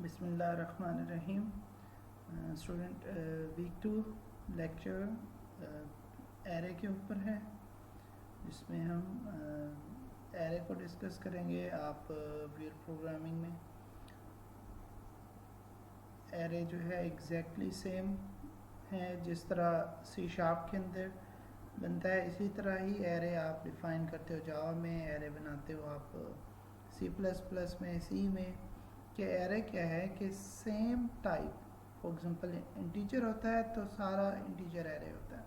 बिस्मिल्लाहिर्रहमानिर्रहीम। Student weak 2 lecture array के ऊपर है, जिसमें हम एरे को डिस्कस करेंगे। आप वीर प्रोग्रामिंग में एरे जो है एग्जैक्टली सेम है जिस तरह सी शार्प के अंदर बनता है, इसी तरह ही एरे आप डिफ़ाइन करते हो जावा में, एरे बनाते हो आप सी प्लस प्लस में, सी में। कि एरे क्या है कि same type, for example integer होता है तो सारा इंटीजर एरे होता है।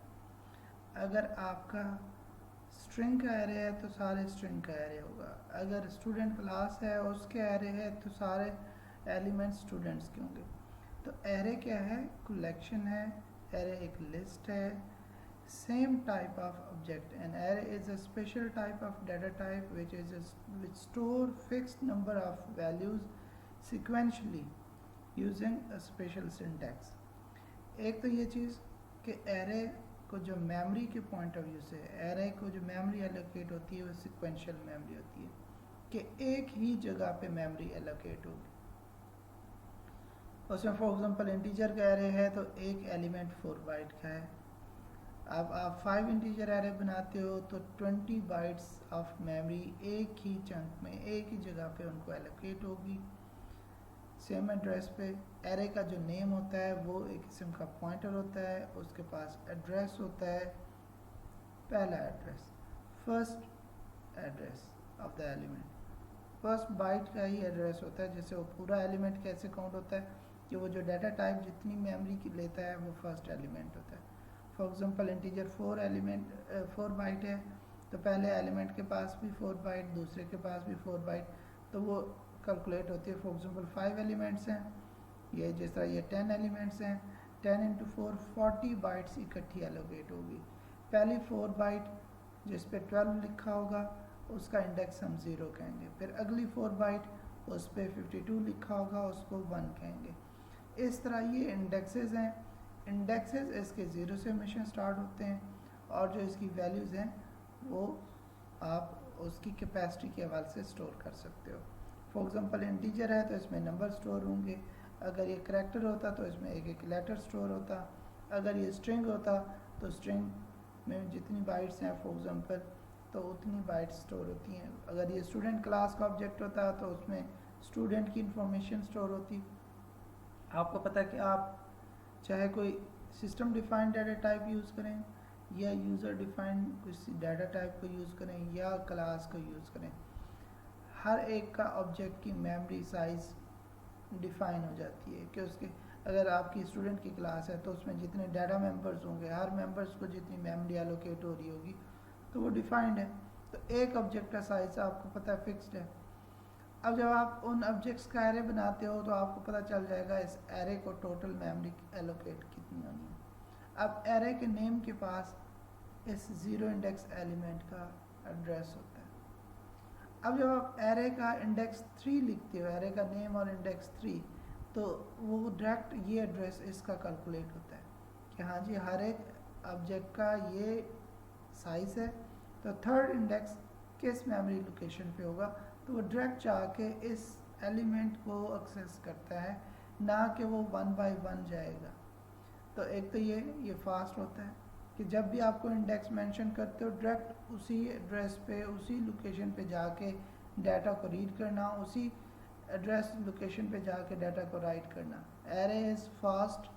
अगर आपका स्ट्रिंग का एरे है तो सारे स्ट्रिंग का एरे होगा। अगर स्टूडेंट क्लास है उसके एरे है तो सारे एलिमेंट स्टूडेंट्स के होंगे। तो एरे क्या है? कलेक्शन है। एरे एक लिस्ट है, same type of object. An array is a special type of data type which store fixed number of values sequentially using a special syntax. एक तो ये चीज़ कि एरे को जो मेमोरी के पॉइंट ऑफ व्यू से, एरे को जो मेमोरी एलोकेट होती है वो सिक्वेंशियल मेमोरी होती है, कि एक ही जगह पे मेमोरी एलोकेट होगी। उसमें फॉर एग्जांपल इंटीजर का एरे है तो एक एलिमेंट 4 बाइट का है। अब आप 5 इंटीजर एरे बनाते हो तो 20 बाइट्स ऑफ मेमोरी एक ही चंक में, एक ही जगह पे उनको एलोकेट होगी। सेम एड्रेस पे एरे का जो नेम होता है वो एक किस्म का पॉइंटर होता है, उसके पास एड्रेस होता है। पहला address, first address of the element, first byte का ही एड्रेस होता है। जैसे वो पूरा एलिमेंट कैसे काउंट होता है कि वो जो डाटा टाइप जितनी मेमोरी की लेता है वो फर्स्ट एलिमेंट होता है। फॉर एग्जांपल इंटीजर 4 बाइट है तो पहले एलिमेंट के पास भी 4 बाइट, दूसरे के पास भी 4 बाइट, तो वो कैलकुलेट होती है। फॉर एग्जांपल 5 एलिमेंट्स हैं, ये जिस तरह ये 10 एलिमेंट्स हैं, 10 इंटू 4 40 बाइट्स इकट्ठी एलोकेट होगी। पहली 4 बाइट जिस पे 12 लिखा होगा उसका इंडेक्स हम 0 कहेंगे। फिर अगली 4 बाइट उस पर 52 लिखा होगा, उसको 1 कहेंगे। इस तरह ये इंडेक्सेस हैं। इंडेक्सेस इसके 0 से हमेशा स्टार्ट होते हैं, और जो इसकी वैल्यूज़ हैं वो आप उसकी कैपेसिटी के हवाले से स्टोर कर सकते हो। फॉर एग्जांपल इंटीजर है तो इसमें नंबर स्टोर होंगे। अगर ये करैक्टर होता तो इसमें एक एक लेटर स्टोर होता। अगर ये स्ट्रिंग होता तो स्ट्रिंग में जितनी बाइट्स हैं फॉर एग्जांपल तो उतनी बाइट्स स्टोर होती हैं। अगर ये स्टूडेंट क्लास का ऑब्जेक्ट होता तो उसमें स्टूडेंट की इंफॉर्मेशन स्टोर होती। आपको पता है कि आप चाहे कोई system defined data type use करें या यूज़र डिफाइंड किसी डाटा टाइप को यूज़ करें या क्लास को यूज़ करें, हर एक का ऑब्जेक्ट की मेमोरी साइज़ डिफाइन हो जाती है कि उसके, अगर आपकी स्टूडेंट की क्लास है तो उसमें जितने डाटा मेंबर्स होंगे, हर मेंबर्स को जितनी मेमोरी एलोकेट हो रही होगी तो वो डिफाइंड है। तो एक ऑब्जेक्ट का साइज़ आपको पता है फिक्स्ड है। अब जब आप उन ऑब्जेक्ट्स का एरे बनाते हो तो आपको पता चल जाएगा इस एरे को टोटल मेमोरी एलोकेट कितनी होनी है। अब एरे के नेम के पास इस 0 इंडेक्स एलिमेंट का एड्रेस होता है। अब जब आप एरे का इंडेक्स 3 लिखते हो, एरे का नेम और इंडेक्स 3, तो वो डायरेक्ट ये एड्रेस इसका कैलकुलेट होता है कि हाँ जी हर एक ऑब्जेक्ट का ये साइज़ है, तो थर्ड इंडेक्स किस मेमोरी लोकेशन पे होगा, तो वो डायरेक्ट जाके इस एलिमेंट को एक्सेस करता है, ना कि वो 1 बाय 1 जाएगा। तो एक तो ये फास्ट होता है कि जब भी आपको इंडेक्स मेंशन करते हो डायरेक्ट उसी एड्रेस पे, उसी लोकेशन पे जाके डाटा को रीड करना, उसी एड्रेस लोकेशन पे जाके डाटा को राइट करना। Array is fast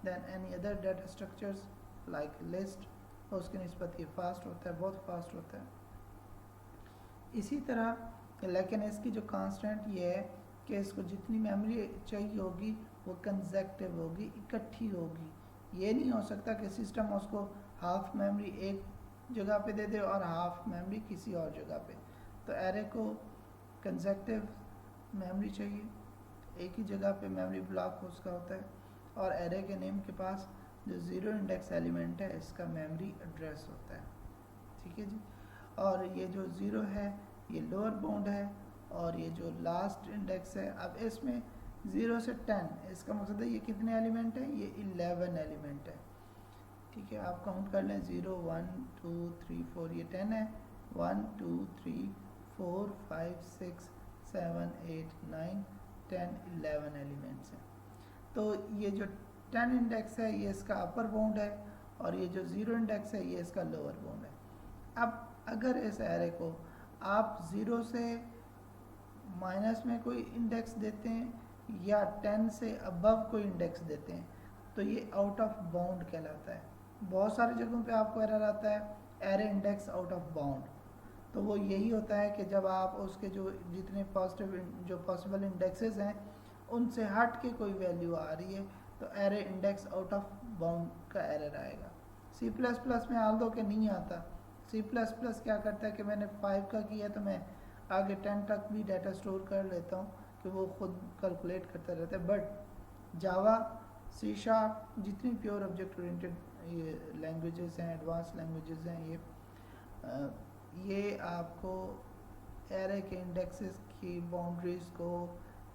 than any other data structures like list, उसकी निस्बत ये फास्ट होता है, बहुत फास्ट होता है। इसी तरह लेकिन इसकी जो कांस्टेंट ये है कि इसको जितनी मेमोरी चाहिए होगी वो कंसेक्टिव होगी, इकट्ठी होगी। ये नहीं हो सकता कि सिस्टम उसको हाफ मेमोरी एक जगह पे दे दे और हाफ मेमोरी किसी और जगह पे। तो एरे को कंसेक्टिव मेमोरी चाहिए, एक ही जगह पे मेमोरी ब्लॉक उसका होता है, और एरे के नेम के पास जो 0 इंडेक्स एलिमेंट है इसका मेमोरी एड्रेस होता है। ठीक है जी। और ये जो 0 है ये लोअर बाउंड है, और ये जो लास्ट इंडेक्स है, अब इसमें 0 से 10, इसका मकसद है ये कितने एलिमेंट हैं, ये 11 एलिमेंट है। ठीक है, आप काउंट कर लें, 0 1 2 3 4, ये 10 है, 1 2 3 4 5 6 7 8 9 10 11 एलिमेंट्स हैं। तो ये जो 10 इंडेक्स है ये इसका अपर बाउंड है, और ये जो 0 इंडेक्स है ये इसका लोअर बाउंड है। अब अगर इस एरे को आप 0 से माइनस में कोई इंडेक्स देते हैं या 10 से अबव कोई इंडेक्स देते हैं तो ये आउट ऑफ बाउंड कहलाता है। बहुत सारी जगहों पे आपको एरर आता है array index out of bound, तो वो यही होता है कि जब आप उसके जो जितने पॉसिबल इंडेक्सेस हैं उनसे हट के कोई वैल्यू आ रही है तो array index out of bound का एरर आएगा। C++ में आल दो के नहीं आता। C++ क्या करता है कि मैंने 5 का किया तो मैं आगे 10 तक भी डाटा स्टोर कर लेता हूँ कि वो खुद कैलकुलेट करता रहता है। बट जावा, C#, जितनी प्योर ऑब्जेक्ट ओरिएंटेड ये लैंग्वेजेस हैं, एडवांस लैंग्वेजेस हैं, ये आपको एरे के इंडेक्सेस की बाउंड्रीज को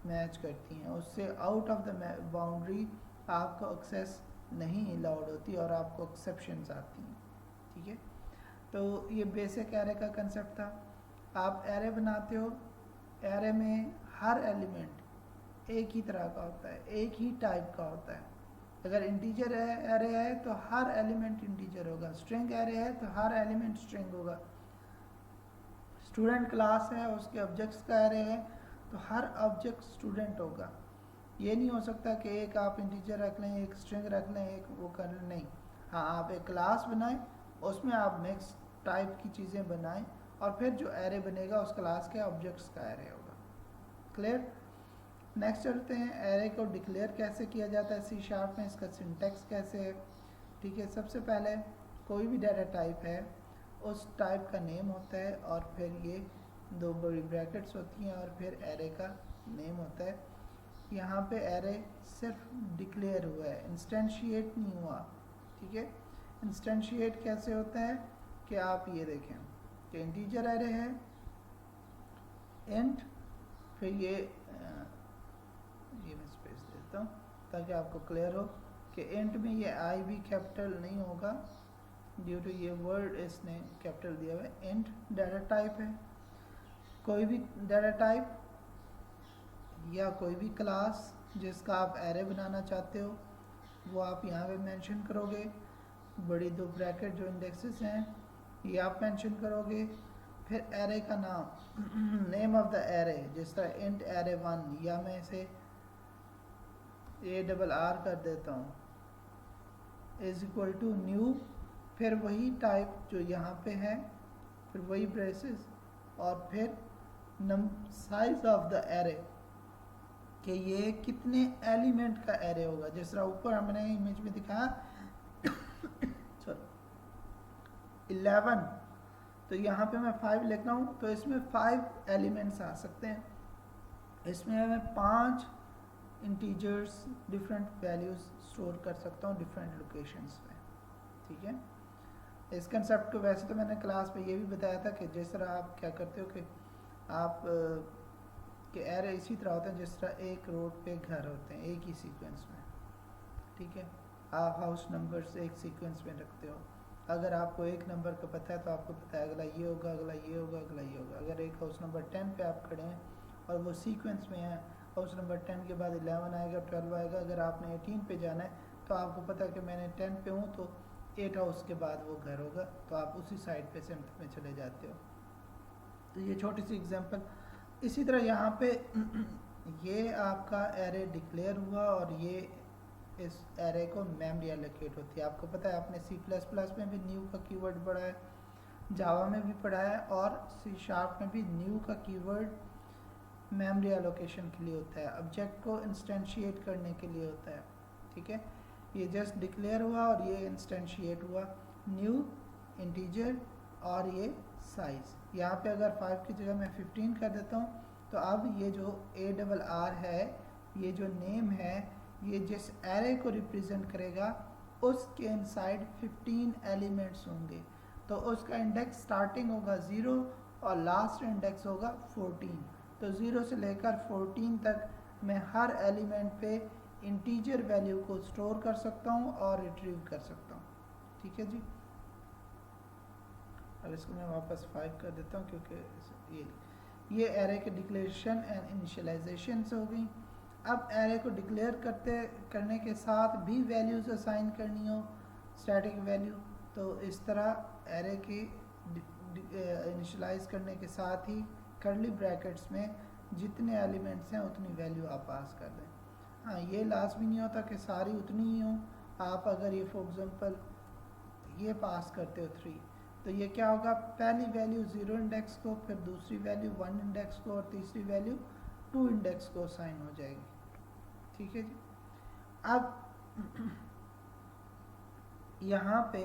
मैच करती हैं। उससे आउट ऑफ द बाउंड्री आपको एक्सेस नहीं अलाउड होती और आपको एक्सेप्शंस आती हैं। ठीक है, तो ये बेसिक एरे का कंसेप्ट था। आप एरे बनाते हो, एरे में हर एलिमेंट एक ही तरह का होता है, एक ही टाइप का होता है। अगर इंटीजर एरे है तो हर एलिमेंट इंटीजर होगा, स्ट्रिंग एरे है तो हर एलिमेंट स्ट्रिंग होगा, स्टूडेंट क्लास है उसके ऑब्जेक्ट्स का एरे है तो हर ऑब्जेक्ट स्टूडेंट होगा। ये नहीं हो सकता कि एक आप इंटीजर रख लें, एक स्ट्रिंग रख लें, एक वो कर लें, नहीं। हाँ, आप एक क्लास बनाएं, उसमें आप मिक्स टाइप की चीज़ें बनाएं और फिर जो एरे बनेगा उस क्लास के ऑब्जेक्ट्स का एरे होगा। क्लियर? नेक्स्ट चलते हैं, एरे को डिक्लेयर कैसे किया जाता है C# में, इसका सिंटेक्स कैसे है। ठीक है, सबसे पहले कोई भी डाटा टाइप है उस टाइप का नेम होता है और फिर ये दो बड़ी ब्रैकेट्स होती हैं और फिर एरे का नेम होता है। यहाँ पे एरे सिर्फ डिक्लेयर हुआ है, इंस्टेंशिएट नहीं हुआ। ठीक है, इंस्टेंशिएट कैसे होता है कि आप ये देखें कि इंटीजर एरे है, इंट, फिर ये मैं स्पेस देता हूँ ताकि आपको क्लियर हो कि इंट में ये आई भी कैपिटल नहीं होगा ड्यू टू ये वर्ड इसने कैपिटल दिया हुआ है। इंट डाटा टाइप है, कोई भी डाटा टाइप या कोई भी क्लास जिसका आप एरे बनाना चाहते हो वो आप यहाँ पे मेंशन करोगे। बड़ी दो ब्रैकेट जो इंडेक्सेस हैं ये आप मेंशन करोगे। फिर एरे का नाम, नेम ऑफ द एरे, जिस तरह इंट एरे 1 या मैं इसे ARR कर देता हूँ, इज इक्वल टू न्यू, फिर वही टाइप जो यहाँ पे है, फिर वही ब्रेसेस और फिर साइज ऑफ द एरे कि ये कितने एलिमेंट का एरे होगा। जिस तरह ऊपर हमने इमेज में दिखाया 11, तो यहाँ पे मैं 5 लिख रहा हूँ तो इसमें 5 एलिमेंट्स आ सकते हैं। इसमें मैं 5 इंटीजर्स डिफरेंट वैल्यूज स्टोर कर सकता हूँ डिफरेंट लोकेशंस में। ठीक है, इस कंसेप्ट को वैसे तो मैंने क्लास में ये भी बताया था कि जिस तरह आप क्या करते हो कि आप के एरे इसी तरह होते हैं जिस तरह एक रोड पे घर होते हैं एक ही सीक्वेंस में। ठीक है, आप हाउस नंबर्स एक सीक्वेंस में रखते हो। अगर आपको एक नंबर का पता है तो आपको पता है अगला ये होगा, अगला ये होगा, अगला ये होगा। अगर एक हाउस नंबर 10 पे आप खड़े हैं और वो सीक्वेंस में है, हाउस नंबर 10 के बाद 11 आएगा, 12 आएगा। अगर आपने 18 पे जाना है तो आपको पता है कि मैंने 10 पे हूँ तो 8 हाउस के बाद वो घर होगा, तो आप उसी साइड पे सिम्त में चले जाते हो। तो ये छोटी सी एग्जांपल। इसी तरह यहाँ पे ये आपका एरे डिक्लेयर हुआ और ये इस एरे को मेमोरी एलोकेट होती है। आपको पता है आपने C++ में भी न्यू का कीवर्ड पढ़ा है, जावा में भी पढ़ा है और C# में भी न्यू का कीवर्ड मेमोरी एलोकेशन के लिए होता है, ऑब्जेक्ट को इंस्टेंशिएट करने के लिए होता है। ठीक है, ये जस्ट डिक्लेयर हुआ और ये इंस्टेंशिएट हुआ, न्यू, इंटीजर और ये साइज। यहाँ पे अगर 5 की जगह मैं 15 कर देता हूँ तो अब ये जो ARR है, ये जो नेम है, ये जिस एरे को रिप्रेजेंट करेगा उसके इनसाइड 15 एलिमेंट्स होंगे। तो उसका इंडेक्स स्टार्टिंग होगा 0 और लास्ट इंडेक्स होगा 14। तो 0 से लेकर 14 तक मैं हर एलिमेंट पे इंटीजर वैल्यू को स्टोर कर सकता हूँ और रिट्रीव कर सकता हूँ। ठीक है जी, अब इसको मैं वापस 5 कर देता हूँ क्योंकि ये एरे के डिक्लेरेशन एंड इनिशियलाइजेशन हो गई। अब एरे को डिक्लेयर करने के साथ भी वैल्यूज असाइन करनी हो, स्टैटिक वैल्यू, तो इस तरह एरे की इनिशियलाइज करने के साथ ही कर्ली ब्रैकेट्स में जितने एलिमेंट्स हैं उतनी वैल्यू आप पास कर दें। हाँ, ये लाजमी नहीं होता कि सारी उतनी ही हो। आप अगर ये फॉर एग्जांपल ये पास करते हो 3, तो ये क्या होगा, पहली वैल्यू 0 इंडेक्स को, फिर दूसरी वैल्यू 1 इंडेक्स को और तीसरी वैल्यू 2 इंडेक्स को असाइन हो जाएगी। ठीक है जी। अब यहाँ पे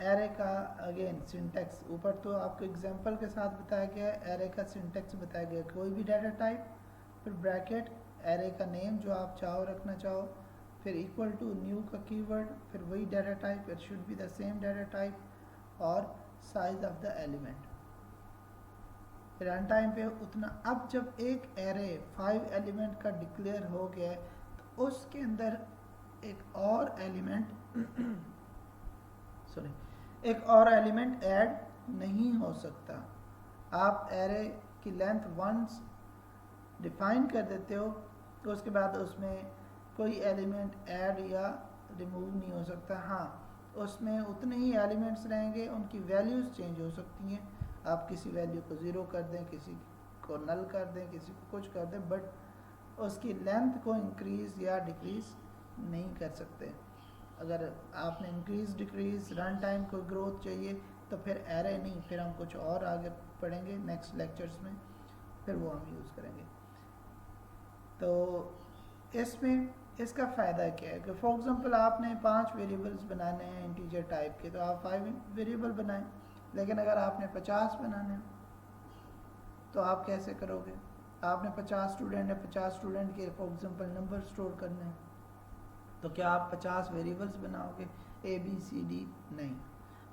एरे का अगेन सिंटेक्स ऊपर तो आपको एग्जांपल के साथ बताया गया है, एरे का सिंटेक्स बताया गया है। कोई भी डाटा टाइप, फिर ब्रैकेट, एरे का नेम जो आप चाहो रखना चाहो, फिर इक्वल टू न्यू का कीवर्ड, फिर वही data type, it should be the same data type, और size of the element. Run time पे उतना। अब जब एक एरे 5 एलिमेंट का डिक्लेयर हो गया है तो उसके अंदर एक और एलिमेंट सॉरी एक और एलिमेंट ऐड नहीं हो सकता। आप एरे की लेंथ 1 डिफाइन कर देते हो तो उसके बाद उसमें कोई एलिमेंट ऐड या रिमूव नहीं हो सकता। हाँ, उसमें उतने ही एलिमेंट्स रहेंगे, उनकी वैल्यूज़ चेंज हो सकती हैं। आप किसी वैल्यू को 0 कर दें, किसी को नल कर दें, किसी को कुछ कर दें, बट उसकी लेंथ को इंक्रीज़ या डिक्रीज़ नहीं कर सकते। अगर आपने इंक्रीज़ डिक्रीज़ रन टाइम को ग्रोथ चाहिए तो फिर एरे नहीं, फिर हम कुछ और आगे पढ़ेंगे नेक्स्ट लेक्चर्स में, फिर वो हम यूज़ करेंगे। तो इसमें इसका फ़ायदा क्या है कि फॉर एग्जांपल आपने 5 वेरिएबल्स बनाने हैं इंटीजर टाइप के, तो आप 5 वेरिएबल बनाएं। लेकिन अगर आपने 50 बनाने हैं तो आप कैसे करोगे? आपने 50 स्टूडेंट है, 50 स्टूडेंट के फॉर एग्जांपल नंबर स्टोर करने हैं, तो क्या आप 50 वेरिएबल्स बनाओगे ABCD? नहीं।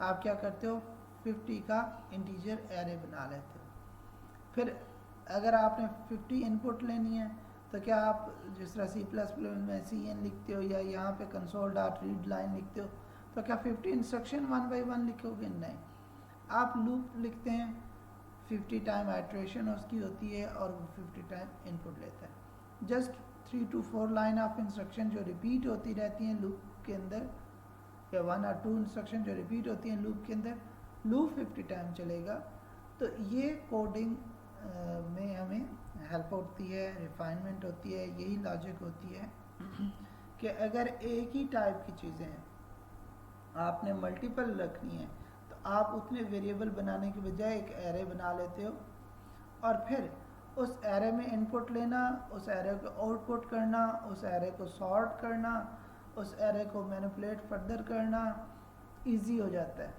आप क्या करते हो, 50 का इंटीजर एरे बना लेते हो। फिर अगर आपने 50 इनपुट लेनी है तो क्या आप जिस तरह C++ में CN लिखते हो या यहाँ पे console.readline लिखते हो, तो क्या 50 इंस्ट्रक्शन 1 by 1 लिखोगे? नहीं। आप लूप लिखते हैं, 50 टाइम आइट्रेशन उसकी होती है और वो 50 टाइम इनपुट लेता है। Just 3 to 4 line of instruction जो रिपीट होती रहती हैं लूप के अंदर, या 1 or 2 इंस्ट्रक्शन जो रिपीट होती हैं लूप के अंदर, लूप 50 टाइम चलेगा। तो ये कोडिंग में हमें हेल्प होती है, रिफाइनमेंट होती है, यही लॉजिक होती है कि अगर एक ही टाइप की चीज़ें हैं आपने मल्टीपल रखनी है तो आप उतने वेरिएबल बनाने के बजाय एक एरे बना लेते हो और फिर उस एरे में इनपुट लेना, उस एरे को आउटपुट करना, उस एरे को सॉर्ट करना, उस एरे को मैनिपुलेट फर्दर करना इजी हो जाता है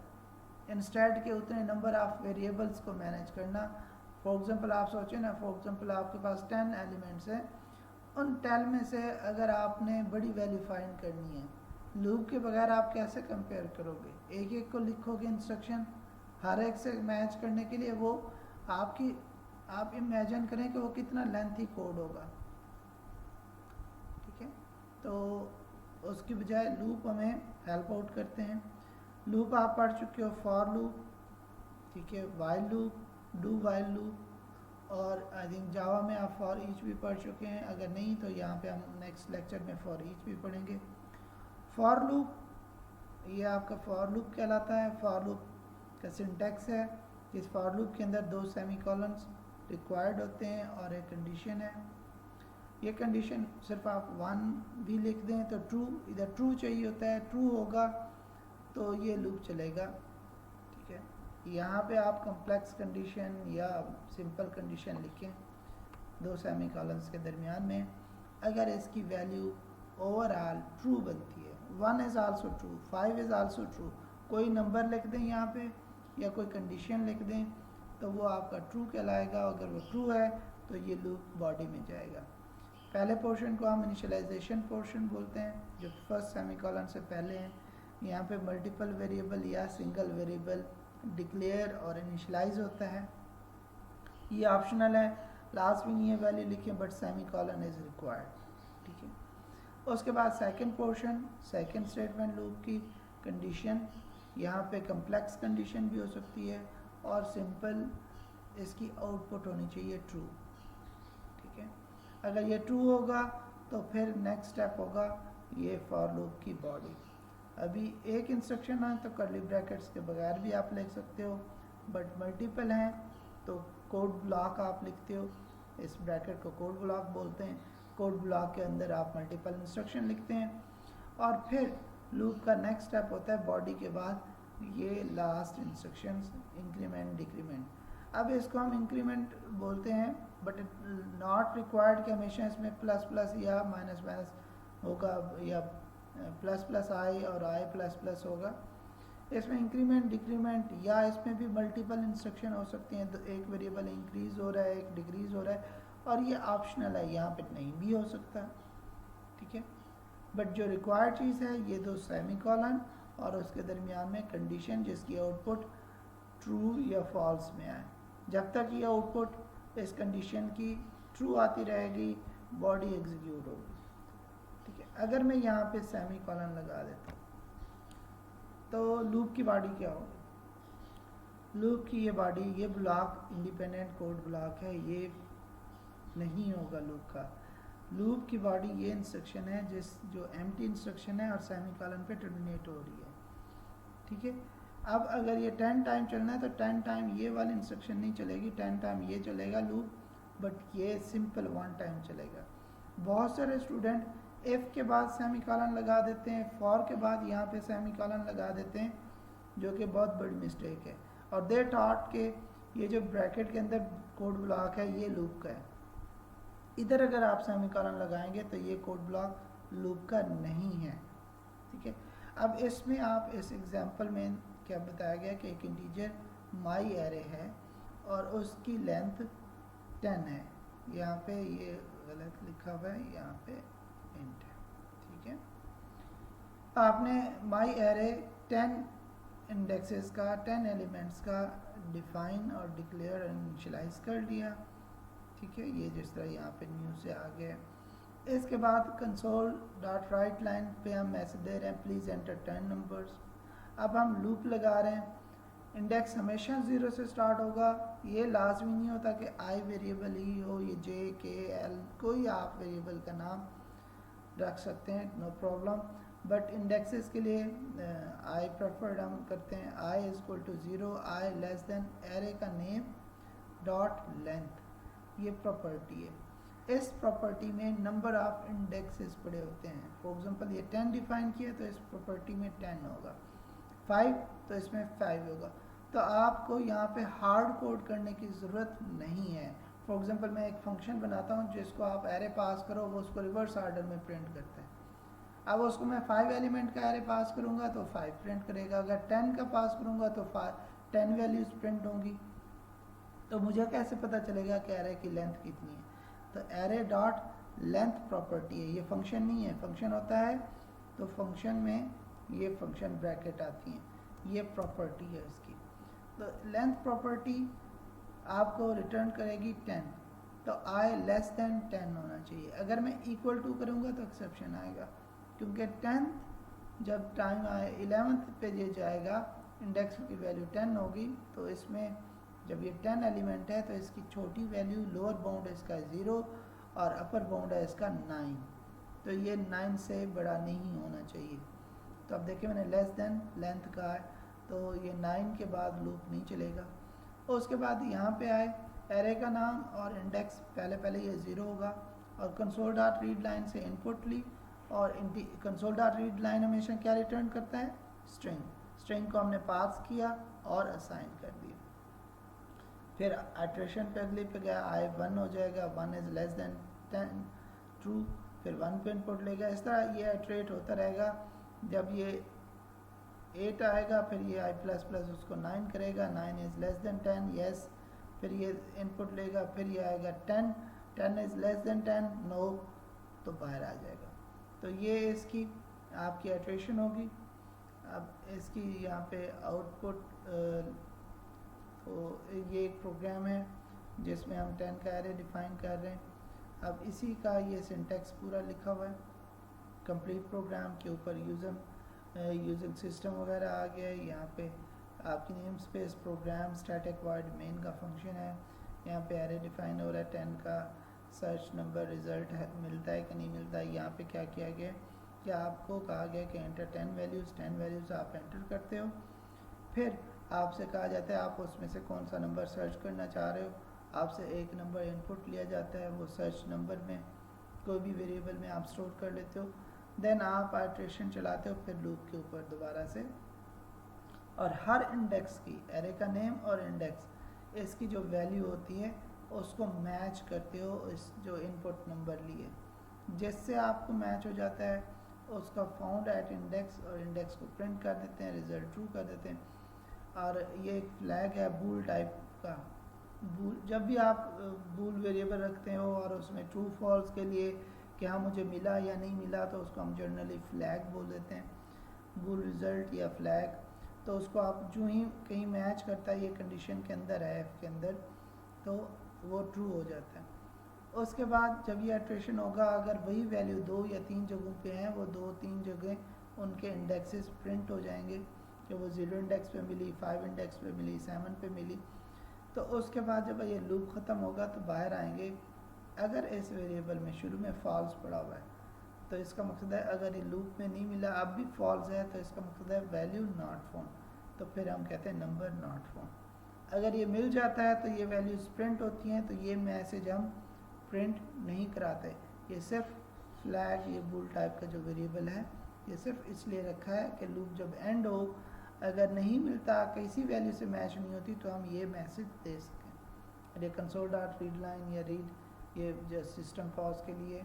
इंस्टेड के उतने नंबर ऑफ वेरिएबल्स को मैनेज करना। फॉर एग्जांपल आप सोचें ना, फॉर एग्जांपल आपके पास 10 एलिमेंट्स हैं, उन 10 में से अगर आपने बड़ी वैल्यू फाइंड करनी है, लूप के बगैर आप कैसे कंपेयर करोगे? एक एक को लिखोगे इंस्ट्रक्शन हर एक से मैच करने के लिए, वो आप इमेजिन करें कि वो कितना लेंथी कोड होगा। ठीक है, तो उसकी बजाय लूप हमें हेल्प आउट करते हैं। लूप आप पढ़ चुके हो, फॉर लूप, ठीक है, while loop, do while loop, और आई थिंक जावा में आप फॉर ईच भी पढ़ चुके हैं। अगर नहीं तो यहाँ पे हम नेक्स्ट लेक्चर में फॉर ईच भी पढ़ेंगे। फॉर लूप, ये आपका फॉर लूप कहलाता है। फॉर लूप का सिंटैक्स है, इस फॉर लूप के अंदर 2 सेमीकोलन्स रिक्वायर्ड होते हैं और एक कंडीशन है। ये कंडीशन सिर्फ आप 1 भी लिख दें तो ट्रू, इधर ट्रू चाहिए होता है, ट्रू होगा तो ये लूप चलेगा। ठीक है, यहाँ पे आप कॉम्प्लेक्स कंडीशन या सिंपल कंडीशन लिखें 2 सेमीकोलन्स के दरमियान में, अगर इसकी वैल्यू ओवरऑल ट्रू बनती है, 1 is also true, 5 is also true, कोई नंबर लिख दें यहाँ पे या कोई कंडीशन लिख दें तो वो आपका ट्रू कहलाएगा। अगर वो ट्रू है तो ये लूप बॉडी में जाएगा। पहले पोर्शन को हम इनिशियलाइजेशन पोर्शन बोलते हैं, जो फर्स्ट सेमीकोलन से पहले हैं। यहाँ पे मल्टीपल वेरिएबल या सिंगल वेरिएबल डिक्लेयर और इनिशियलाइज होता है। ये ऑप्शनल है, लास्ट में नहीं है वैल्यू लिखें, बट सेमीकोलन इज़ रिक्वायर्ड। ठीक है, उसके बाद second portion, second statement loop की कंडीशन, यहाँ पे कम्प्लेक्स कंडीशन भी हो सकती है और सिंपल इसकी आउटपुट होनी चाहिए ट्रू। ठीक है, अगर ये ट्रू होगा तो फिर नेक्स्ट स्टेप होगा ये फॉर लूप की बॉडी। अभी एक इंस्ट्रक्शन है तो कर्ली ब्रैकेट्स के बगैर भी आप लिख सकते हो, बट मल्टीपल हैं तो कोड ब्लॉक आप लिखते हो, इस ब्रैकेट को कोड ब्लॉक बोलते हैं। कोड ब्लॉक के अंदर आप मल्टीपल इंस्ट्रक्शन लिखते हैं और फिर लूप का नेक्स्ट स्टेप होता है बॉडी के बाद ये लास्ट इंस्ट्रक्शंस इंक्रीमेंट डिक्रीमेंट। अब इसको हम इंक्रीमेंट बोलते हैं, बट नॉट रिक्वायर्ड कि हमेशा इसमें प्लस प्लस या माइनस माइनस होगा या प्लस प्लस आई और आई प्लस प्लस होगा। इसमें इंक्रीमेंट डिक्रीमेंट या इसमें भी मल्टीपल इंस्ट्रक्शन हो सकती हैं, तो एक वेरिएबल इंक्रीज हो रहा है एक डिक्रीज हो रहा है, और ये ऑप्शनल है, यहाँ पे नहीं भी हो सकता, ठीक है। बट जो रिक्वायर्ड चीज़ है ये दो सेमी कॉलन और उसके दरमियान में कंडीशन जिसकी आउटपुट ट्रू या फॉल्स में आए। जब तक ये आउटपुट इस कंडीशन की ट्रू आती रहेगी बॉडी एग्जीक्यूट होगी, ठीक है। अगर मैं यहाँ पे सेमी कॉलन लगा देता हूँ तो लूप की बॉडी क्या होगी? लूप की ये बॉडी, ये ब्लॉक इंडिपेंडेंट कोड ब्लॉक है, ये नहीं होगा लूप का। लूप की बॉडी ये इंस्ट्रक्शन है जो एम्प्टी इंस्ट्रक्शन है और सेमी कॉलन पे टर्मिनेट हो रही है, ठीक है। अब अगर ये 10 टाइम चलना है तो 10 टाइम ये वाली इंस्ट्रक्शन नहीं चलेगी, 10 टाइम ये चलेगा लूप, बट ये सिंपल 1 टाइम चलेगा। बहुत सारे स्टूडेंट इफ़ के बाद सेमी कॉलन लगा देते हैं, फॉर के बाद यहाँ पे सेमी कॉलन लगा देते हैं, जो कि बहुत बड़ी मिस्टेक है। और दे थॉट के ये जो ब्रैकेट के अंदर कोड ब्लॉक है ये लूप का है। इधर अगर आप सेमी कॉलन लगाएंगे तो ये कोड ब्लॉक लूप का नहीं है, ठीक है। अब इसमें आप इस एग्जांपल में क्या बताया गया कि एक इंटीजर माई एरे है और उसकी लेंथ 10 है, यहाँ पे ये गलत लिखा हुआ है, यहाँ पे इंट है, ठीक है। आपने माई एरे 10 इंडेक्सेस का 10 एलिमेंट्स का डिफाइन और डिक्लेयर इनिशियलाइज कर दिया, ठीक है। ये जिस तरह यहाँ पे न्यू से आ गया। इसके बाद कंसोल डॉट राइट लाइन पे हम मैसेज दे रहे हैं प्लीज़ एंटर 10 नंबर्स। अब हम लूप लगा रहे हैं, इंडेक्स हमेशा 0 से स्टार्ट होगा। ये लाजमी नहीं होता कि आई वेरिएबल ही हो, ये जे के एल कोई आप वेरिएबल का नाम रख सकते हैं, नो प्रॉब्लम। बट इंडेक्सेस के लिए आई प्रेफर्ड हम करते हैं i is equal to 0, i less than array का नेम डॉट लेंथ, ये प्रॉपर्टी है। इस प्रॉपर्टी में नंबर ऑफ इंडेक्सेस पड़े होते हैं। फॉर एग्जांपल ये 10 डिफाइन किया तो इस प्रॉपर्टी में 10 होगा, 5 तो इसमें 5 होगा। तो आपको यहाँ पे हार्ड कोड करने की ज़रूरत नहीं है। फॉर एग्जांपल मैं एक फंक्शन बनाता हूँ जिसको आप एरे पास करो, वो उसको रिवर्स ऑर्डर में प्रिंट करता है। अब उसको मैं 5 एलिमेंट का एरे पास करूँगा तो 5 प्रिंट करेगा, अगर 10 का पास करूँगा तो 10 वैल्यूज़ प्रिंट होंगी। तो मुझे कैसे पता चलेगा कि एरे की लेंथ कितनी है? तो एरे डॉट लेंथ प्रॉपर्टी है, ये फंक्शन नहीं है। फंक्शन होता है तो फंक्शन में ये फंक्शन ब्रैकेट आती हैं, ये प्रॉपर्टी है इसकी। तो लेंथ प्रॉपर्टी आपको रिटर्न करेगी 10, तो आई लेस देन 10 होना चाहिए। अगर मैं इक्वल टू करूँगा तो एक्सेप्शन आएगा, क्योंकि 10 जब टाइम आए 11th पे ये जाएगा, इंडेक्स की वैल्यू 10 होगी, तो इसमें जब ये 10 एलिमेंट है तो इसकी छोटी वैल्यू लोअर बाउंड है इसका 0 और अपर बाउंड है इसका 9, तो ये 9 से बड़ा नहीं होना चाहिए। तो अब देखिए मैंने लेस देन लेंथ का है तो ये 9 के बाद लूप नहीं चलेगा। और उसके बाद यहाँ पे आए एरे का नाम और इंडेक्स पहले ये 0 होगा, और कंसोल डॉट रीड लाइन से इनपुट ली, और कंसोल डॉट रीड लाइन हमेशा क्या रिटर्न करता है? स्ट्रिंग। स्ट्रिंग को हमने पास किया और असाइन कर दिया। फिर आइट्रेशन पे अगले पे गया, आई 1 हो जाएगा, 1 इज़ लेस देन 10 ट्रू, फिर 1 पे इनपुट लेगा। इस तरह ये आइट्रेट होता रहेगा। जब ये 8 आएगा फिर ये आई प्लस प्लस उसको 9 करेगा, 9 इज़ लेस देन 10 येस, फिर ये इनपुट लेगा, फिर ये आएगा 10, 10 इज़ लेस देन 10 नो, तो बाहर आ जाएगा। तो ये इसकी आपकी आइट्रेशन होगी। अब इसकी यहाँ पे आउटपुट, तो ये एक प्रोग्राम है जिसमें हम 10 का एरे डिफाइन कर रहे हैं। अब इसी का ये सिंटैक्स पूरा लिखा हुआ है कंप्लीट प्रोग्राम के ऊपर। यूजिंग सिस्टम वगैरह आ गया है। यहाँ पे आपकी namespace program static void main का फंक्शन है। यहाँ पे एरे डिफाइन हो रहा है 10 का, सर्च नंबर रिज़ल्ट है मिलता है कि नहीं मिलता है। यहाँ पे क्या किया गया कि आपको कहा गया कि एंटर 10 वैल्यूज़ आप एंटर करते हो, फिर आपसे कहा जाता है आप उसमें से कौन सा नंबर सर्च करना चाह रहे हो। आपसे एक नंबर इनपुट लिया जाता है, वो सर्च नंबर में कोई भी वेरिएबल में आप स्टोर कर लेते हो। देन आप आइट्रेशन चलाते हो फिर लूप के ऊपर दोबारा से, और हर इंडेक्स की एरे का नेम और इंडेक्स इसकी जो वैल्यू होती है उसको मैच करते हो इस जो इनपुट नंबर लिए, जिससे आपको मैच हो जाता है उसका फाउंड एट इंडेक्स, और इंडेक्स को प्रिंट कर देते हैं, रिजल्ट ट्रू कर देते हैं। और ये एक फ्लैग है बूल टाइप का। बूल, जब भी आप बूल वेरिएबल रखते हो और उसमें ट्रू फॉल्स के लिए कि हाँ मुझे मिला या नहीं मिला, तो उसको हम जनरली फ्लैग बोल देते हैं, बूल रिज़ल्ट या फ्लैग। तो उसको आप जो ही कहीं मैच करता है ये कंडीशन के अंदर है एफ के अंदर, तो वो ट्रू हो जाता है। उसके बाद जब ये इटरेशन होगा, अगर वही वैल्यू 2 या 3 जगहों पे हैं, वो 2-3 जगह उनके इंडेक्सेस प्रिंट हो जाएंगे कि वो 0 इंडेक्स पे मिली, 5 इंडेक्स पे मिली, 7 पे मिली। तो उसके बाद जब ये लूप ख़त्म होगा तो बाहर आएंगे। अगर इस वेरिएबल में शुरू में फॉल्स पड़ा हुआ है तो इसका मकसद है, अगर ये लूप में नहीं मिला अब भी फॉल्स है तो इसका मकसद है वैल्यू नॉट फाउंड, तो फिर हम कहते हैं नंबर नॉट फाउंड। अगर ये मिल जाता है तो ये वैल्यूज प्रिंट होती हैं, तो ये मैसेज हम प्रिंट नहीं कराते। ये सिर्फ फ्लैग, ये बूल टाइप का जो वेरिएबल है, ये सिर्फ इसलिए रखा है कि लूप जब एंड हो, अगर नहीं मिलता, किसी वैल्यू से मैच नहीं होती, तो हम ये मैसेज दे सकें। ये कंसोल डॉट रीड लाइन या रीड, ये जो सिस्टम पॉज के लिए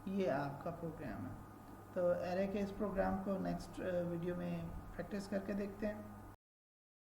ये आपका प्रोग्राम है। तो एरे के इस प्रोग्राम को नेक्स्ट वीडियो में प्रैक्टिस करके देखते हैं।